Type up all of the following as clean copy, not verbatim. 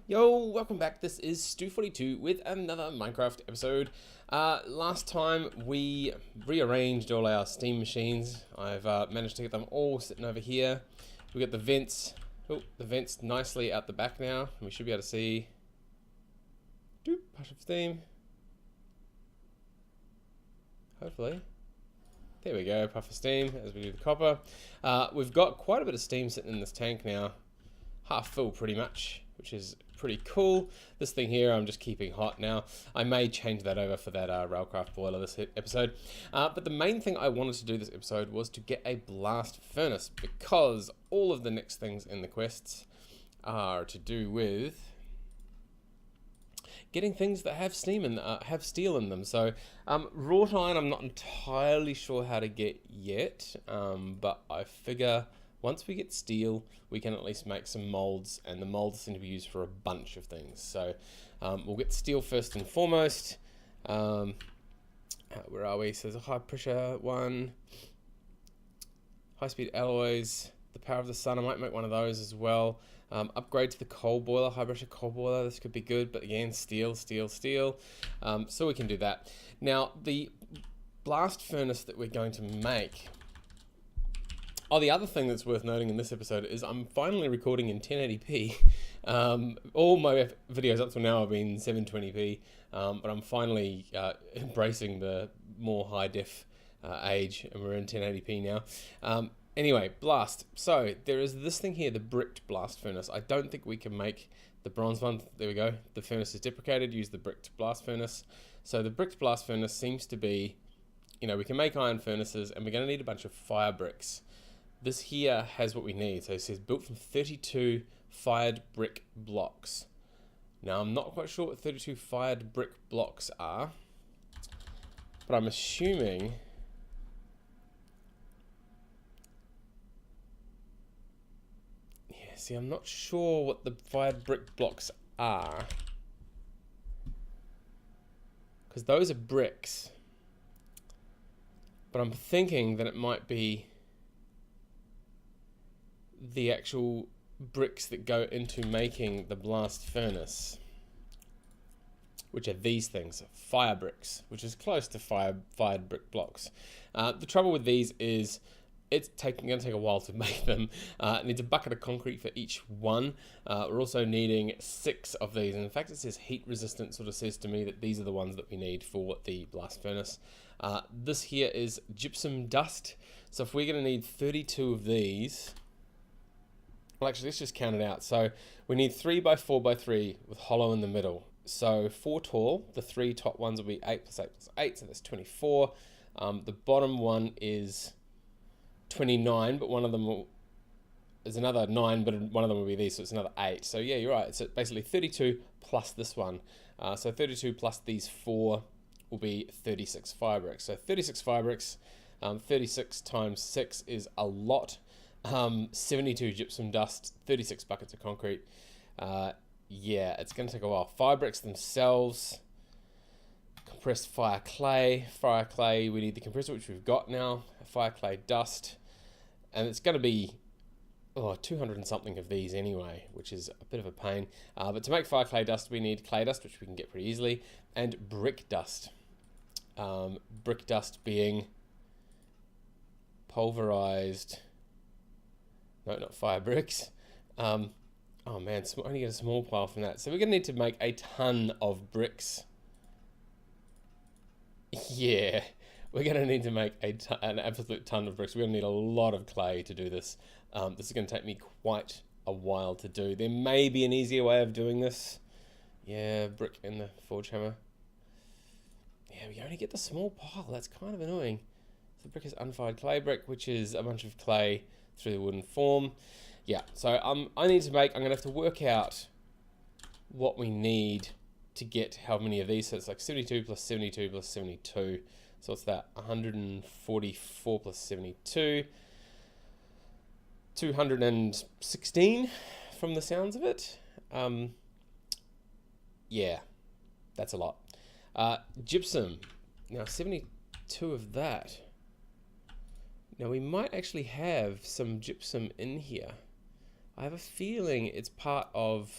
Yo, welcome back. This is Stu42 with another Minecraft episode. Last time we rearranged all our steam machines. I've managed to get them all sitting over here. We got the vents. Oh, the vents nicely out the back now. We should be able to see. Push of steam. Hopefully. There we go, puff of steam as we do the copper. We've got quite a bit of steam sitting in this tank now. Half full pretty much, which is pretty cool. This thing here I'm just keeping hot now. I may change that over for that railcraft boiler this episode. But the main thing I wanted to do this episode was to get a blast furnace, because all of the next things in the quests are to do with getting things that have steam and have steel in them. So wrought iron I'm not entirely sure how to get yet, but I figure once we get steel, we can at least make some molds, and the molds seem to be used for a bunch of things. So we'll get steel first and foremost. Where are we? So there's a high pressure one, high speed alloys, the power of the sun. I might make one of those as well. Upgrade to the coal boiler, high pressure coal boiler. This could be good, but again, steel. So we can do that. Now the blast furnace that we're going to make. Oh, the other thing that's worth noting in this episode is I'm finally recording in 1080p. All my videos up till now have been 720p, but I'm finally embracing the more high def age, and we're in 1080p now. Anyway, blast. So there is this thing here, the bricked blast furnace. I don't think we can make the bronze one. There we go. The furnace is deprecated. Use the bricked blast furnace. So the bricked blast furnace seems to be, we can make iron furnaces, and we're going to need a bunch of fire bricks. This here has what we need. So it says built from 32 fired brick blocks. Now I'm not quite sure what 32 fired brick blocks are, but I'm assuming see, I'm not sure what the fired brick blocks are, because those are bricks, but I'm thinking that it might be the actual bricks that go into making the blast furnace, which are these things, fire bricks, which is close to fired brick blocks. The trouble with these is it's going to take a while to make them. It needs a bucket of concrete for each one. We're also needing 6 of these. And in fact, it says heat resistant, sort of says to me that these are the ones that we need for the blast furnace. This here is gypsum dust. So if we're going to need 32 of these, well, actually, let's just count it out. So we need 3 by 4 by 3 with hollow in the middle. So 4 tall, the 3 top ones will be 8 plus 8 plus 8, so that's 24. The bottom one is 29, but one of them is another 9, but one of them will be these, so it's another 8. So yeah, you're right. So basically 32 plus this one. So 32 plus these 4 will be 36 fire bricks. So 36 fire bricks, 36 times 6 is a lot. 72 gypsum dust, 36 buckets of concrete. Yeah, it's going to take a while. Fire bricks themselves, compressed fire clay. Fire clay, we need the compressor, which we've got now. Fire clay dust. And it's going to be 200 and something of these anyway, which is a bit of a pain. But to make fire clay dust, we need clay dust, which we can get pretty easily, and brick dust. Brick dust being pulverized. No, not fire bricks. Oh man, only get a small pile from that. So we're going to need to make a ton of bricks. Yeah, we're going to need to make an absolute ton of bricks. We're going to need a lot of clay to do this. This is going to take me quite a while to do. There may be an easier way of doing this. Yeah, brick in the forge hammer. Yeah, we only get the small pile. That's kind of annoying. So the brick is unfired clay brick, which is a bunch of clay through the wooden form. Yeah, so I need to make, I'm going to have to work out what we need to get how many of these. So it's like 72 plus 72 plus 72. So what's that? 144 plus 72. 216 from the sounds of it. Yeah, that's a lot. Gypsum. Now 72 of that. Now we might actually have some gypsum in here. I have a feeling it's part of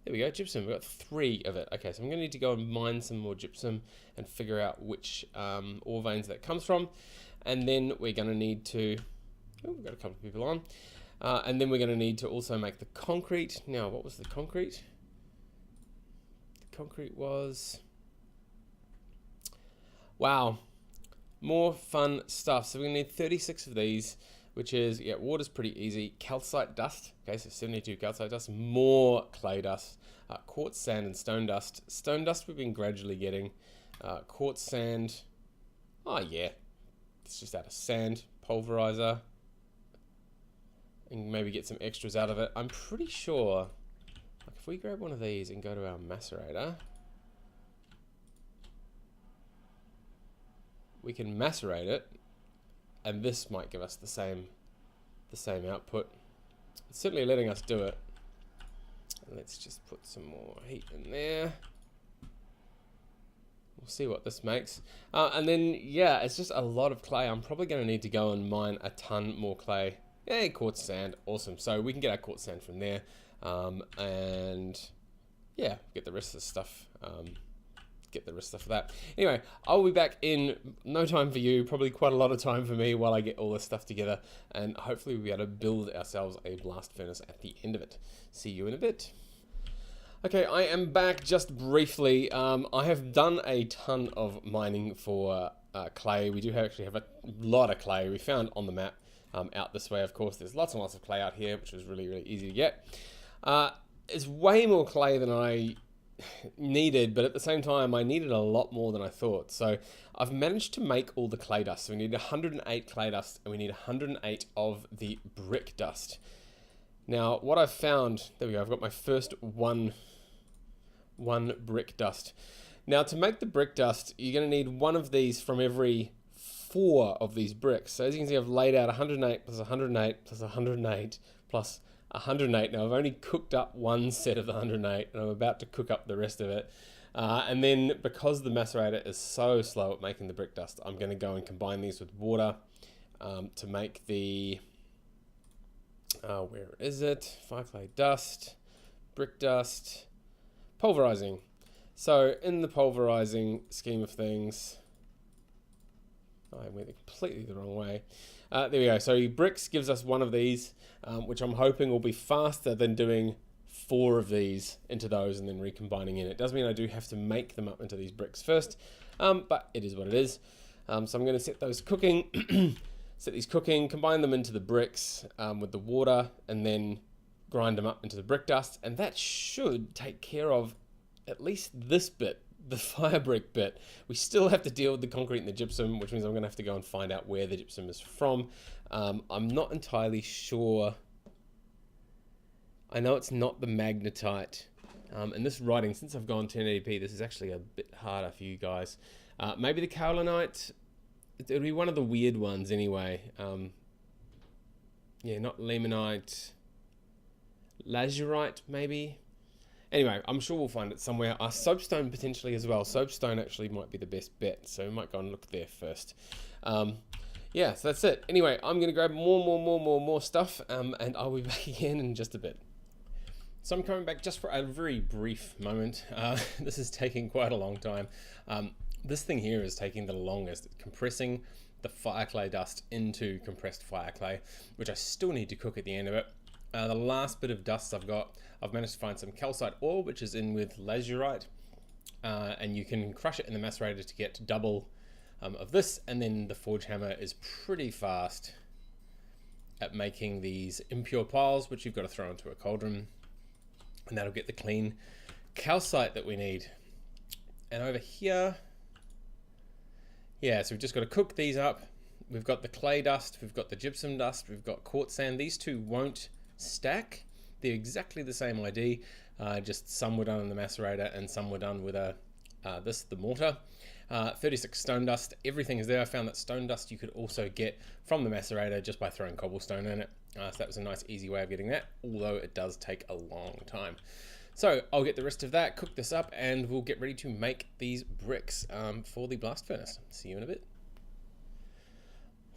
There we go, gypsum. We've got 3 of it. Okay, so I'm going to need to go and mine some more gypsum and figure out which ore veins that comes from. And then we're going to need to... Oh, we've got a couple of people on. And then we're going to need to also make the concrete. Now, what was the concrete? The concrete was... Wow. More fun stuff. So we're going to need 36 of these, which is, yeah, water's pretty easy. Calcite dust. Okay, so 72 calcite dust. More clay dust. Quartz sand and stone dust. Stone dust we've been gradually getting. Quartz sand. Oh, yeah. It's just out of sand. Pulverizer. And maybe get some extras out of it. I'm pretty sure, like if we grab one of these and go to our macerator, we can macerate it, and this might give us the same output. It's certainly letting us do it. Let's just put some more heat in there. We'll see what this makes. And then, yeah, it's just a lot of clay. I'm probably going to need to go and mine a ton more clay. Yay, quartz sand. Awesome. So we can get our quartz sand from there. And yeah, get the rest of the stuff. For that. Anyway, I'll be back in no time for you, probably quite a lot of time for me while I get all this stuff together, and hopefully we'll be able to build ourselves a blast furnace at the end of it. See you in a bit. Okay, I am back just briefly. I have done a ton of mining for clay. We do actually have a lot of clay we found on the map out this way, of course. There's lots and lots of clay out here, which was really, really easy to get. It's way more clay than I needed, but at the same time I needed a lot more than I thought. So I've managed to make all the clay dust. So we need 108 clay dust, and we need 108 of the brick dust. Now what I've found, there we go, I've got my first one brick dust. Now to make the brick dust, you're going to need one of these from every 4 of these bricks. So as you can see, I've laid out 108 plus 108 plus 108 plus 108. Now I've only cooked up one set of the 108, and I'm about to cook up the rest of it. And then because the macerator is so slow at making the brick dust, I'm going to go and combine these with water to make the, where is it? Fire clay dust, brick dust, pulverizing. So in the pulverizing scheme of things, I went completely the wrong way. There we go. So bricks gives us one of these, which I'm hoping will be faster than doing 4 of these into those and then recombining in. It does mean I do have to make them up into these bricks first, but it is what it is. So I'm going to set those cooking, set these cooking, combine them into the bricks with the water, and then grind them up into the brick dust, and that should take care of at least this bit, the fire brick bit. We still have to deal with the concrete and the gypsum, which means I'm going to have to go and find out where the gypsum is from. I'm not entirely sure. I know it's not the magnetite. And this writing, since I've gone 1080p, this is actually a bit harder for you guys. Maybe the kaolinite. It'll be one of the weird ones anyway. Yeah, not limonite. Lazurite, maybe. Anyway, I'm sure we'll find it somewhere. Soapstone potentially as well. Soapstone actually might be the best bet, so we might go and look there first. Yeah, so that's it. Anyway, I'm going to grab more stuff, and I'll be back again in just a bit. So I'm coming back just for a very brief moment. This is taking quite a long time. This thing here is taking the longest, compressing the fire clay dust into compressed fire clay, which I still need to cook at the end of it. The last bit of dust I've got, I've managed to find some calcite ore, which is in with lazurite, and you can crush it in the macerator to get double of this, and then the forge hammer is pretty fast at making these impure piles, which you've got to throw into a cauldron, and that'll get the clean calcite that we need. And over here, yeah, so we've just got to cook these up. We've got the clay dust, we've got the gypsum dust, we've got quartz sand. These two won't stack. They're exactly the same ID, just some were done in the macerator and some were done with the mortar. 36 stone dust, everything is there. I found that stone dust you could also get from the macerator just by throwing cobblestone in it. So that was a nice easy way of getting that, although it does take a long time. So I'll get the rest of that, cook this up, and we'll get ready to make these bricks for the blast furnace. See you in a bit.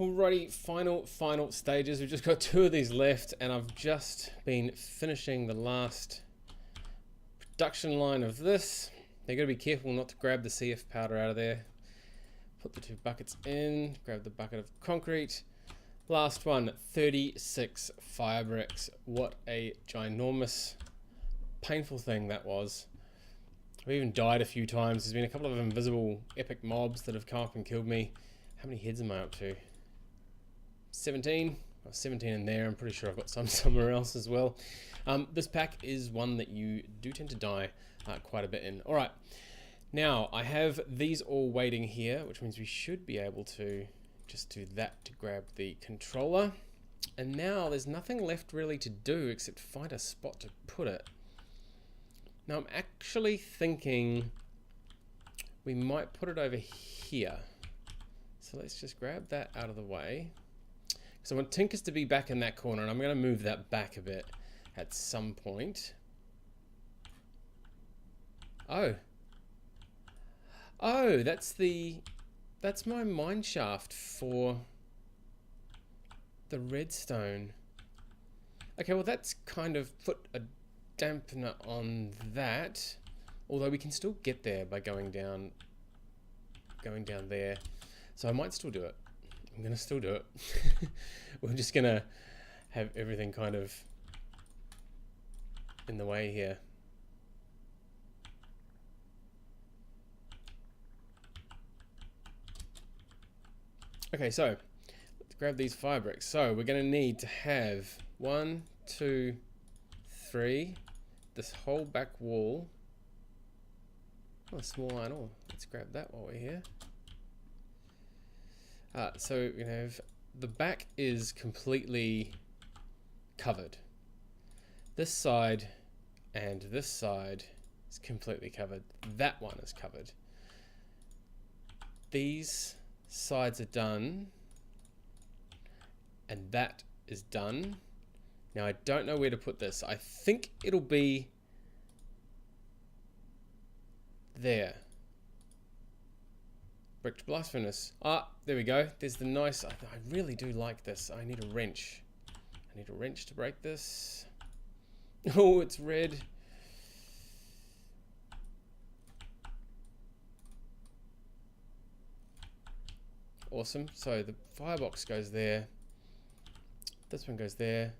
Alrighty, final stages. We've just got 2 of these left, and I've just been finishing the last production line of this. Now you got to be careful not to grab the CF powder out of there. Put the 2 buckets in, grab the bucket of concrete. Last one, 36 fire bricks. What a ginormous, painful thing that was. I've even died a few times. There's been a couple of invisible epic mobs that have come up and killed me. How many heads am I up to? 17? Well, 17 in there. I'm pretty sure I've got some somewhere else as well. This pack is one that you do tend to die quite a bit in. Alright, now I have these all waiting here, which means we should be able to just do that to grab the controller. And now there's nothing left really to do except find a spot to put it. Now I'm actually thinking we might put it over here. So let's just grab that out of the way. So I want Tinkers to be back in that corner, and I'm going to move that back a bit at some point. Oh, that's my mine shaft for the redstone. Okay, well that's kind of put a dampener on that, although we can still get there by going down there. So I might still do it. I'm gonna still do it. We're just gonna have everything kind of in the way here. Okay, so let's grab these fire bricks. So we're going to need to have 1, 2, 3, this whole back wall. Oh, a small iron ore. Let's grab that while we're here. So we're going to have, the back is completely covered. This side and this side is completely covered. That one is covered. These sides are done, and that is done. Now I don't know where to put this. I think it'll be there. Bricked blast furnace. Ah, there we go. There's the nice, I really do like this. I need a wrench. I need a wrench to break this. Oh, it's red. Awesome. So the firebox goes there. This one goes there.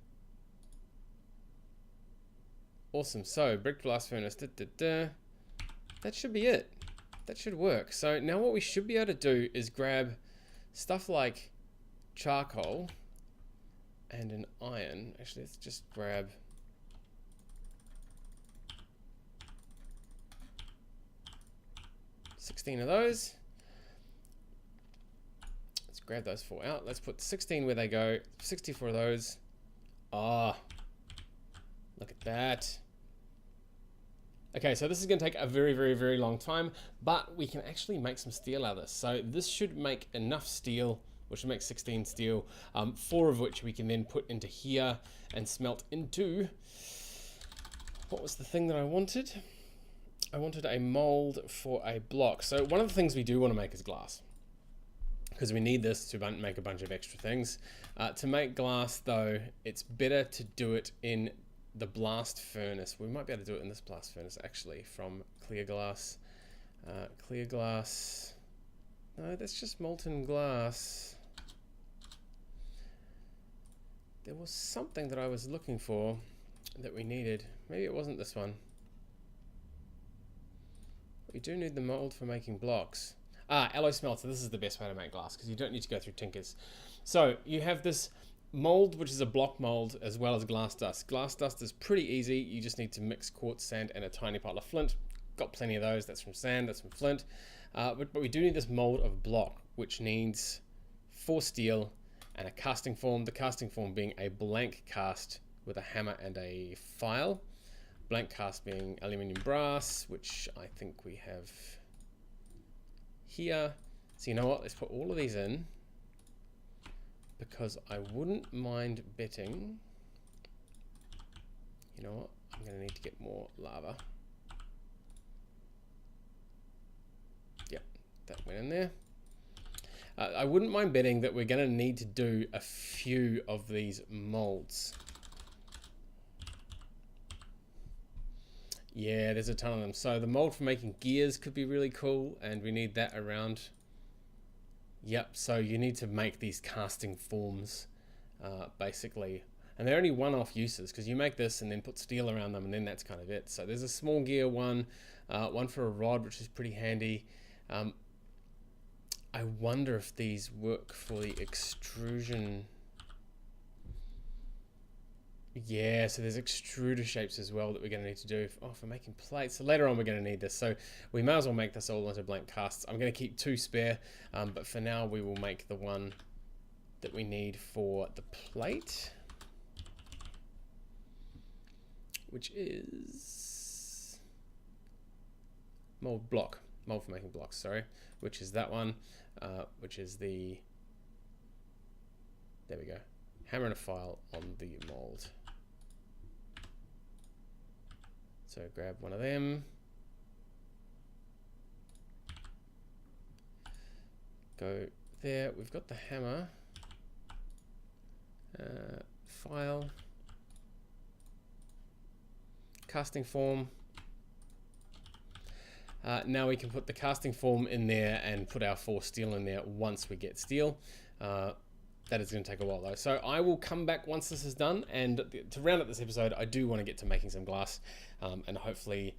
Awesome. So brick blast furnace. That should be it. That should work. So now what we should be able to do is grab stuff like charcoal and an iron. Actually, let's just grab $16 of those. Grab those 4 out. Let's put 16 where they go. 64 of those. Ah, look at that. Okay, so this is going to take a very, very, very long time, but we can actually make some steel out of this. So this should make enough steel, which should make 16 steel, 4 of which we can then put into here and smelt into. What was the thing that I wanted? I wanted a mold for a block. So one of the things we do want to make is glass, because we need this to make a bunch of extra things. To make glass though, it's better to do it in the blast furnace. We might be able to do it in this blast furnace actually, from clear glass. Clear glass, no, that's just molten glass. There was something that I was looking for that we needed. Maybe it wasn't this one. We do need the mold for making blocks. Alloy smelter. This is the best way to make glass because you don't need to go through tinkers. So you have this mold, which is a block mold, as well as glass dust. Glass dust is pretty easy. You just need to mix quartz, sand, and a tiny pile of flint. Got plenty of those. That's from sand. That's from flint. But we do need this mold of block, which needs 4 steel and a casting form. The casting form being a blank cast with a hammer and a file. Blank cast being aluminium brass, which I think we have here. So you know what, let's put all of these in, because I wouldn't mind betting, you know what, I'm going to need to get more lava. Yep, that went in there. I wouldn't mind betting that we're going to need to do a few of these molds. Yeah, there's a ton of them. So the mold for making gears could be really cool, and we need that around. Yep, so you need to make these casting forms, basically. And they're only one-off uses, because you make this and then put steel around them, and then that's kind of it. So there's a small gear one, one for a rod, which is pretty handy. I wonder if these work for the extrusion. Yeah, so there's extruder shapes as well that we're going to need to do for making plates. So later on we're going to need this. So we may as well make this all into blank casts. I'm going to keep 2 spare, but for now we will make the one that we need for the plate, which is mold for making blocks, sorry, which is that one, which is the, there we go, hammer and a file on the mold. So grab one of them, go there, we've got the hammer, file, casting form. Now we can put the casting form in there and put our 4 steel in there once we get steel. That is going to take a while though. So I will come back once this is done, and to round up this episode, I do want to get to making some glass, and hopefully,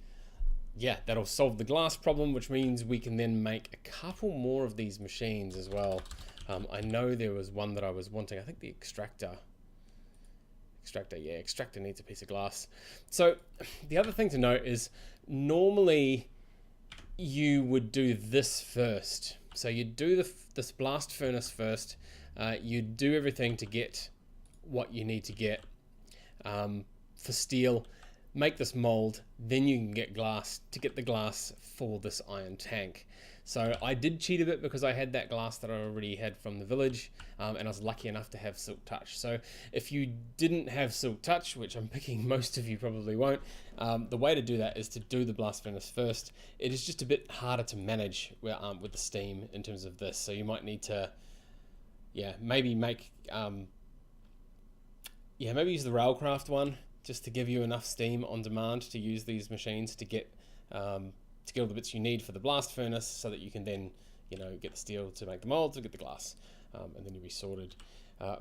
yeah, that'll solve the glass problem, which means we can then make a couple more of these machines as well. I know there was one that I was wanting, I think the extractor needs a piece of glass. So the other thing to note is normally you would do this first. So you do this blast furnace first. You do everything to get what you need to get for steel, make this mold, then you can get glass to get the glass for this iron tank. So I did cheat a bit because I had that glass that I already had from the village, and I was lucky enough to have Silk Touch. So if you didn't have Silk Touch, which I'm picking most of you probably won't, the way to do that is to do the blast furnace first. It is just a bit harder to manage with the steam in terms of this, so you might need to, maybe make, maybe use the Railcraft one just to give you enough steam on demand to use these machines to get all the bits you need for the blast furnace, so that you can then, get the steel to make the mold to get the glass, and then you'll be sorted.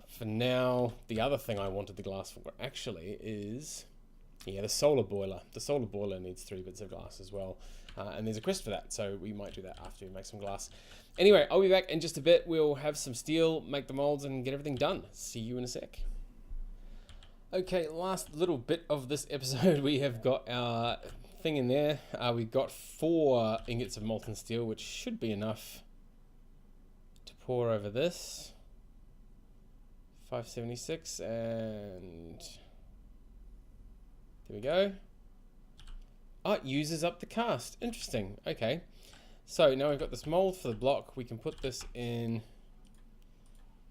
For now, the other thing I wanted the glass for actually is, the solar boiler. The solar boiler needs 3 bits of glass as well, and there's a quest for that, so we might do that after we make some glass. Anyway, I'll be back in just a bit. We'll have some steel, make the molds, and get everything done. See you in a sec. Okay, last little bit of this episode, we have got our thing in there. We've got 4 ingots of molten steel, which should be enough to pour over this. 576, and there we go. Oh, it uses up the cast. Interesting. Okay. So now we've got this mold for the block. We can put this in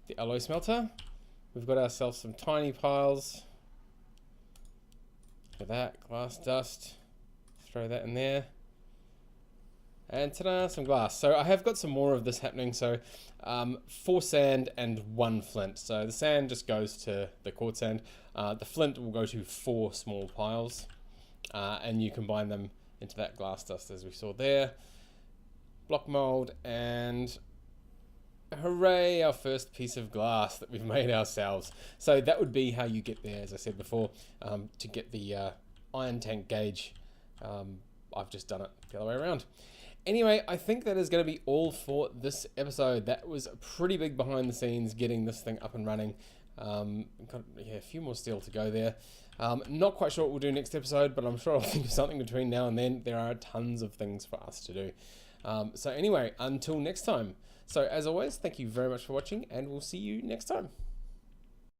the alloy smelter. We've got ourselves some tiny piles. Look at that, glass dust. Throw that in there. And ta-da, some glass. So I have got some more of this happening. So 4 sand and 1 flint. So the sand just goes to the quartz sand. The flint will go to 4 small piles. And you combine them into that glass dust as we saw there. Block mold, and hooray, our first piece of glass that we've made ourselves. So that would be how you get there, as I said before, to get the iron tank gauge. I've just done it the other way around. Anyway, I think that is going to be all for this episode. That was pretty big behind the scenes getting this thing up and running. Got a few more steel to go there. Not quite sure what we'll do next episode, but I'm sure I'll think of something between now and then. There are tons of things for us to do. So anyway, until next time. So as always, thank you very much for watching, and we'll see you next time.